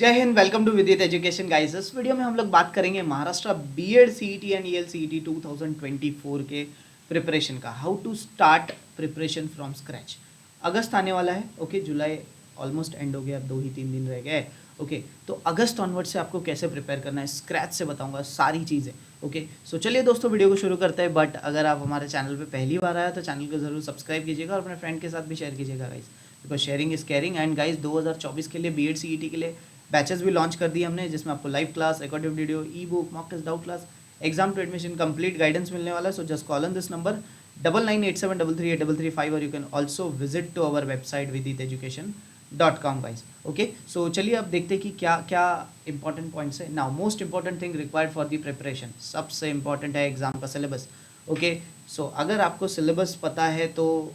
जय Hind, welcome to Vidit education guys. इस video में हम लोग बात करेंगे Maharashtra BEd CET and ELCET 2024 के प्रिपरेशन का। How to start preparation from scratch. अगस्त आने वाला है, ओके। जुलाई ऑलमोस्ट एंड हो गया, अब 2 ही 3 दिन रह गए, ओके। तो अगस्त ऑनवर्ड से आपको कैसे प्रिपेयर करना है स्क्रैच से बताऊंगा सारी चीज़ें, ओके। सो चलिए दोस्तों वीडियो को शुरू करते हैं। बट अगर आप हमारे चैनल पे पहली बार आया तो चैनल को जरूर सब्सक्राइब कीजिएगा और अपने फ्रेंड के साथ भी शेयर कीजिएगा guys, because sharing is caring. And guys 2024 के लिए बीएड सीईटी के लिए बैचेस भी लॉन्च कर दिए हमने, जिसमें आपको live class, recorded video, e book, mock test, doubt class, exam to admission, complete guidance मिलने वाला है। So just call on this number 9987338335 और you can also visit to our website viditeducation.com guys, okay. So चलिए अब देखते हैं कि क्या क्या इंपॉर्टेंट पॉइंट्स है। Now most important thing required for the preparation, सबसे इंपॉर्टेंट है एग्जाम का सिलेबस, ओके। सो अगर आपको सिलेबस पता है तो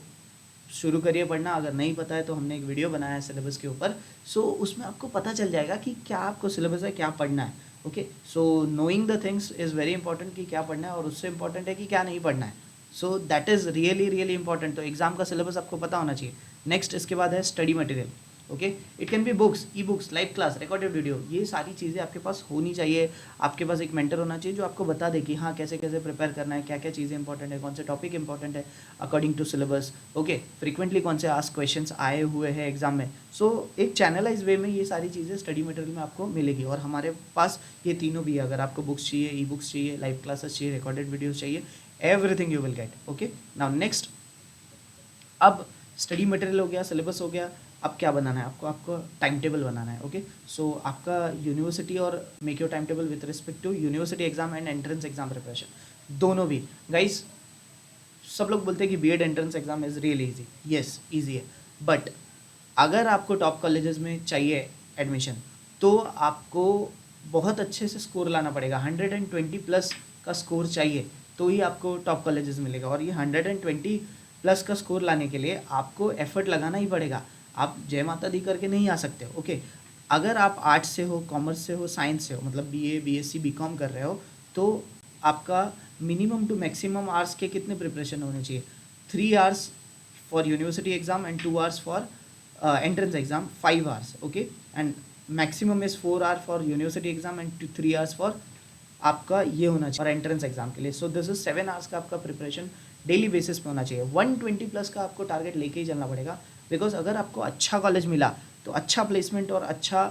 शुरू करिए पढ़ना, अगर नहीं पता है तो हमने एक वीडियो बनाया है सिलेबस के ऊपर। सो उसमें आपको पता चल जाएगा कि क्या आपको सिलेबस है, क्या पढ़ना है, okay. So knowing the things is very important कि क्या पढ़ना है, और उससे इंपॉर्टेंट है कि क्या नहीं पढ़ना है। So that is really really important. तो एग्जाम का सिलेबस आपको पता होना चाहिए। नेक्स्ट इसके बाद है study material, okay. It can be books, e books, live class, recorded video, ये सारी चीज़ें आपके पास होनी चाहिए। आपके पास एक मेंटर होना चाहिए जो आपको बता दे कि हाँ कैसे कैसे प्रिपेयर करना है, क्या क्या चीज़ें इंपॉर्टेंट है, कौन से टॉपिक इंपॉर्टेंट है according to syllabus, okay. Frequently कौन से आस्क क्वेश्चंस आए हुए हैं एग्जाम में। सो एक चैनलाइज वे में ये सारी चीज़ें स्टडी मटेरियल में आपको मिलेगी, और हमारे पास ये तीनों भी है। अगर आपको बुक्स चाहिए, ई बुक्स चाहिए, लाइव क्लासेस चाहिए, रिकॉर्डेड वीडियोज़ चाहिए, everything you will get, okay. Now next, अब स्टडी मटेरियल हो गया, सिलेबस हो गया, अब क्या बनाना है आपको? आपको टाइम टेबल बनाना है, ओके। सो आपका यूनिवर्सिटी और make your time table with respect to university exam and entrance exam preparation, दोनों भी गाइस। सब लोग बोलते हैं कि BEd entrance exam is really easy, yes easy है। बट अगर आपको टॉप कॉलेजेस में चाहिए एडमिशन तो आपको बहुत अच्छे से स्कोर लाना पड़ेगा। 120 प्लस का स्कोर चाहिए तो ही आपको टॉप कॉलेजेस मिलेगा, और ये 120 प्लस का स्कोर लाने के लिए आपको एफर्ट लगाना ही पड़ेगा। आप जय माता दी करके नहीं आ सकते, ओके। अगर आप आर्ट्स से हो, कॉमर्स से हो, साइंस से हो, मतलब बीए, बीएससी, बीकॉम कर रहे हो, तो आपका मिनिमम टू मैक्सिमम आवर्स के कितने प्रिपरेशन होने चाहिए? 3 hours for university exam and 2 hours for entrance exam, 5 hours, okay, and maximum is 4 hour for university exam and 3 hours for आपका ये होना चाहिए और एंट्रेंस एग्जाम के लिए। सो दिस इज 7 आवर्स का आपका प्रिपरेशन डेली बेसिस पे होना चाहिए। 120 प्लस का आपको टारगेट लेके ही चलना पड़ेगा, बिकॉज अगर आपको अच्छा कॉलेज मिला तो अच्छा प्लेसमेंट और अच्छा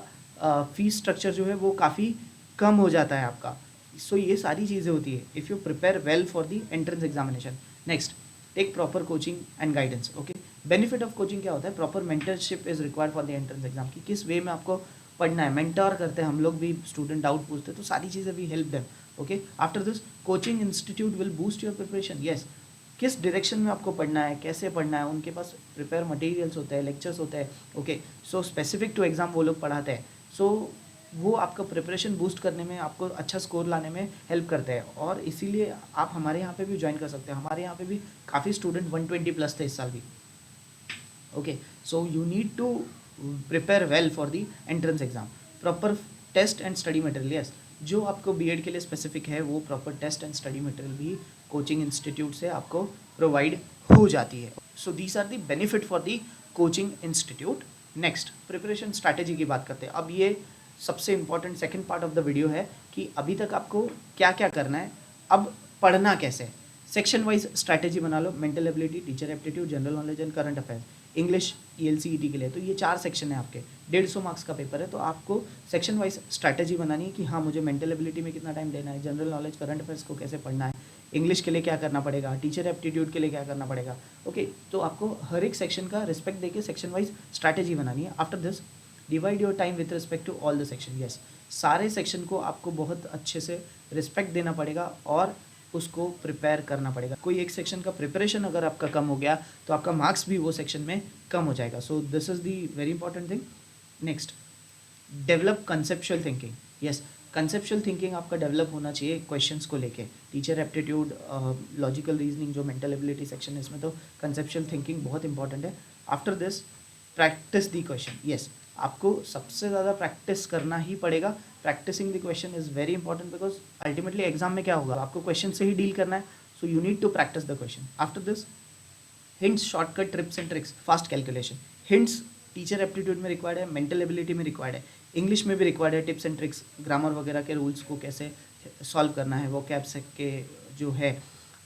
फीस स्ट्रक्चर जो है वो काफ़ी कम हो जाता है आपका। सो ये सारी चीज़ें होती है if you prepare well for the entrance examination. Next, take proper coaching and guidance, okay. Benefit of coaching क्या होता है? Proper mentorship is required for the entrance exam, की किस वे में आपको पढ़ना है। मेंटर करते हैं हम लोग भी, स्टूडेंट डाउट पूछते हैं तो सारी चीज़ें भी help them, okay. After this coaching institute will boost your preparation, yes. किस डायरेक्शन में आपको पढ़ना है, कैसे पढ़ना है, उनके पास प्रिपेयर मटेरियल्स होते हैं, लेक्चर्स होते हैं, okay. So specific to exam वो लोग पढ़ाते हैं। सो वो आपका प्रिपरेशन बूस्ट करने में, आपको अच्छा स्कोर लाने में हेल्प करते हैं, और इसीलिए आप हमारे यहाँ पे भी ज्वाइन कर सकते हैं। हमारे यहाँ पे भी काफ़ी स्टूडेंट 120 प्लस थे इस साल भी, okay. So you need to prepare well for the entrance exam. Proper test and study material, yes, जो आपको बीएड के लिए स्पेसिफिक है वो proper test and study material भी कोचिंग इंस्टीट्यूट से आपको प्रोवाइड हो जाती है। So these are the benefit for the coaching institute. Next, preparation strategy की बात करते हैं। अब ये सबसे important second part of the video है कि अभी तक आपको क्या क्या करना है, अब पढ़ना कैसे है। सेक्शन वाइज स्ट्रैटेजी बना लो, mental ability, teacher aptitude, general knowledge and current affairs, English, ELCET के लिए। तो ये 4 सेक्शन है आपके, 150 मार्क्स का पेपर है। तो आपको सेक्शन वाइज स्ट्रैटेजी बनानी है कि हाँ मुझे मेंटल एबिलिटी में कितना टाइम देना है, जनरल नॉलेज, करंट अफेयर्स को कैसे पढ़ना है, इंग्लिश के लिए क्या करना पड़ेगा, टीचर एप्टीट्यूड के लिए क्या करना पड़ेगा, ओके। तो आपको हर एक सेक्शन का रिस्पेक्ट देके सेक्शन वाइज स्ट्रैटेजी बनानी है। After this divide your time with respect to all the section, yes. सारे सेक्शन को आपको बहुत अच्छे से रिस्पेक्ट देना पड़ेगा और उसको प्रिपेयर करना पड़ेगा। कोई एक सेक्शन का प्रिपरेशन अगर आपका कम हो गया तो आपका मार्क्स भी वो सेक्शन में कम हो जाएगा। So this is the very important thing. Next, develop conceptual thinking, yes. Conceptual thinking आपका डेवलप होना चाहिए क्वेश्चंस को लेके। टीचर एप्टीट्यूड, लॉजिकल रीजनिंग, जो मेंटल एबिलिटी सेक्शन है इसमें तो कंसेप्चुअल थिंकिंग बहुत इंपॉर्टेंट है। After this practise the question, yes. आपको सबसे ज़्यादा प्रैक्टिस करना ही पड़ेगा। Practising the question is very important, because ultimately exam में क्या होगा, आपको क्वेश्चन से ही डील करना है। So you need to practise the question. After this hints, shortcut, trips and tricks, fast calculation. Hints teacher aptitude में रिक्वायर्ड है, mental ability में रिक्वायर्ड है, इंग्लिश में भी रिक्वायर्ड है, टिप्स एंड ट्रिक्स, ग्रामर वगैरह के रूल्स को कैसे सॉल्व करना है, वो कैप्स के जो है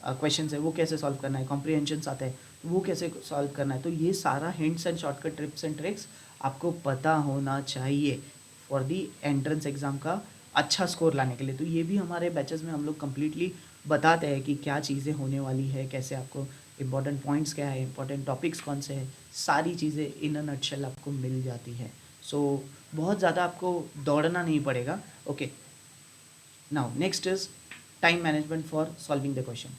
क्वेश्चन है वो कैसे सॉल्व करना है, कॉम्प्रिहेंशंस आते हैं तो वो कैसे सॉल्व करना है। तो ये सारा hints and shortcut tips and tricks आपको पता होना चाहिए फॉर दी एंट्रेंस एग्ज़ाम का अच्छा स्कोर लाने के लिए। तो ये भी हमारे बैचेस में हम लोग कम्प्लीटली बताते हैं कि क्या चीज़ें होने वाली है, कैसे आपको इंपॉर्टेंट पॉइंट्स क्या है, इंपॉर्टेंट टॉपिक्स कौन से हैं, सारी चीज़ें इन अ नटशेल आपको मिल जाती है। सो बहुत ज़्यादा आपको दौड़ना नहीं पड़ेगा। Okay, now next is time management for solving the question.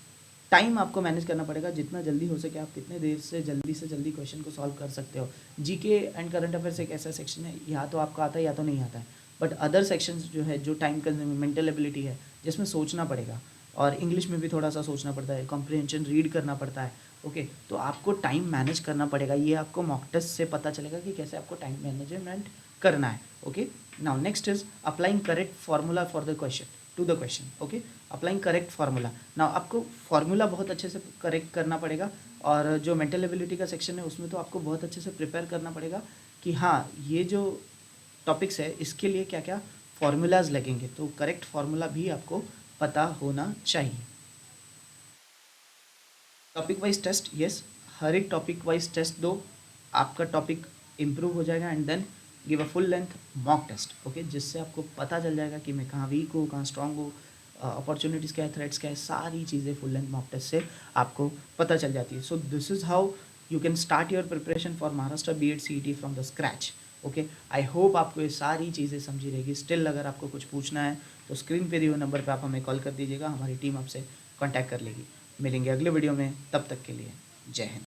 Time आपको मैनेज करना पड़ेगा, जितना जल्दी हो सके आप कितने देर से जल्दी क्वेश्चन को सॉल्व कर सकते हो। जीके एंड करंट अफेयर्स एक ऐसा सेक्शन है, या तो आपको आता है या तो नहीं आता है, बट अदर सेक्शंस जो है जो टाइम कंज्यूमिंग मेंटल एबिलिटी है, जिसमें सोचना पड़ेगा और इंग्लिश में भी थोड़ा सा सोचना पड़ता है, कॉम्प्रिहेंशन रीड करना पड़ता है। ओके, तो आपको टाइम मैनेज करना पड़ेगा। ये आपको मॉक टेस्ट से पता चलेगा कि कैसे आपको टाइम मैनेजमेंट करना है। Okay, now next is applying correct formula for the question to the question. Okay, applying correct formula. Now आपको फार्मूला बहुत अच्छे से करेक्ट करना पड़ेगा, और जो मेंटल एबिलिटी का सेक्शन है उसमें तो आपको बहुत अच्छे से प्रिपेयर करना पड़ेगा कि हाँ, ये जो टॉपिक्स है इसके लिए क्या क्या फार्मूलाज लगेंगे, तो करेक्ट फार्मूला भी आपको पता होना चाहिए। टॉपिक वाइज टेस्ट, यस, हर एक टॉपिक वाइज टेस्ट दो, आपका टॉपिक इम्प्रूव हो जाएगा, and then give a full length mock test. Okay, जिससे आपको पता चल जाएगा कि मैं कहाँ वीक हूँ, कहाँ स्ट्रांग हूँ, अपॉर्चुनिटीज़ क्या है, थ्रेट्स क्या है, सारी चीज़ें फुल लेंथ मॉक टेस्ट से आपको पता चल जाती है। So this is how you can start your preparation for Maharashtra BEd CET from the scratch. Okay, I hope आपको ये सारी चीज़ें समझी रहेगी। स्टिल अगर आपको कुछ पूछना है तो स्क्रीन पे दिए हुए नंबर पे आप हमें कॉल कर दीजिएगा, हमारी टीम आपसे कांटेक्ट कर लेगी। मिलेंगे अगले वीडियो में, तब तक के लिए जय हिंद।